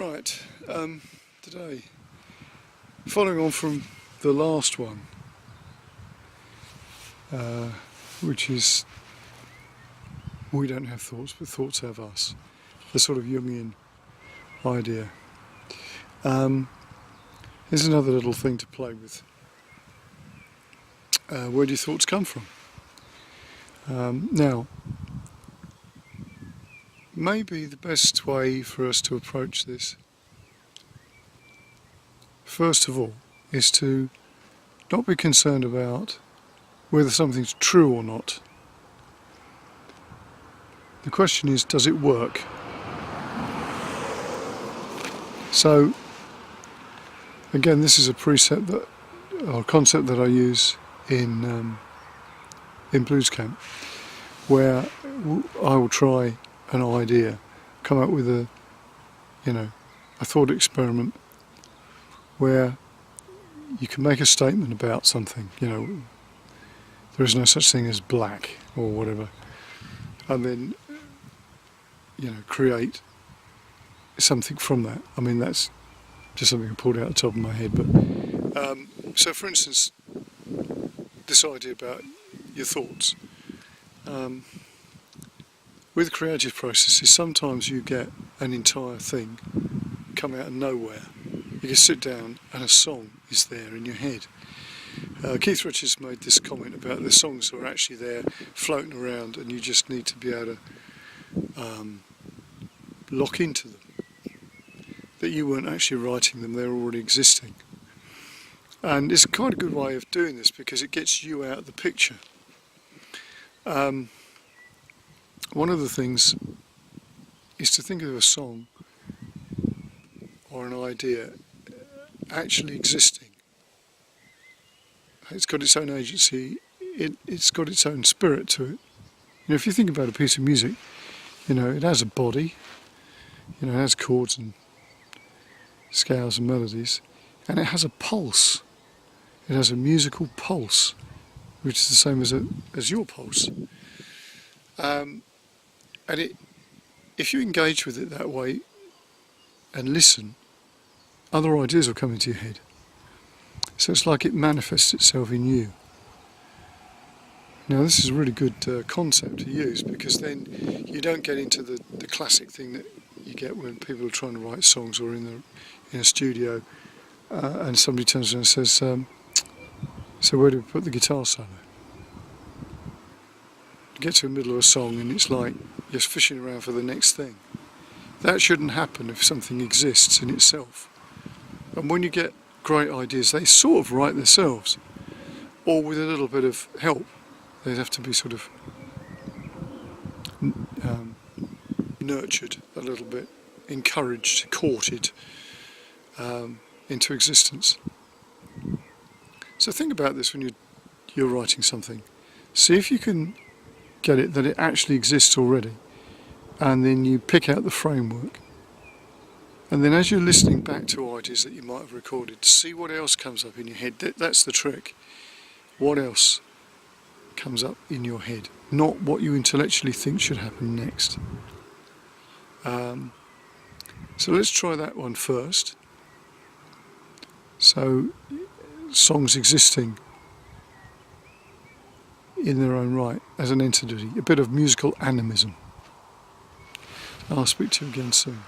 Right, today, following on from the last one, which is we don't have thoughts, but thoughts have us. The sort of Jungian idea. Here's another little thing to play with. Where do your thoughts come from? Now, maybe the best way for us to approach this, first of all, is to not be concerned about whether something's true or not. The question is, does it work? So, again, this is a precept that, or concept that I use in blues camp, where I will try an idea, come up with a thought experiment where you can make a statement about something. There is no such thing as black or whatever, and then create something from that. I mean, that's just something I pulled out the top of my head. But so, for instance, this idea about your thoughts. With creative processes, sometimes you get an entire thing come out of nowhere. You can sit down and a song is there in your head. Keith Richards made this comment about the songs that are actually there floating around, and you just need to be able to lock into them. That you weren't actually writing them, they're already existing. And it's quite a good way of doing this because it gets you out of the picture. One of the things is to think of a song or an idea actually existing. It's got its own agency, it's got its own spirit to it. If you think about a piece of music, it has a body, it has chords and scales and melodies, and it has a pulse. It has a musical pulse, which is the same as your pulse. And if you engage with it that way and listen, other ideas will come into your head. So it's like it manifests itself in you. Now this is a really good concept to use, because then you don't get into the classic thing that you get when people are trying to write songs or in a studio and somebody turns around and says, so where do we put the guitar solo? You get to the middle of a song and it's like you're fishing around for the next thing. That shouldn't happen if something exists in itself. And when you get great ideas, they sort of write themselves, or with a little bit of help. They have to be sort of nurtured a little bit, encouraged, courted into existence. So think about this when you're writing something. See if you can get it that it actually exists already, and then you pick out the framework, and then as you're listening back to ideas that you might have recorded, see what else comes up in your head. That's the trick. What else comes up in your head, not what you intellectually think should happen next. So let's try that one first. So songs existing in their own right as an entity, a bit of musical animism. I'll speak to you again soon.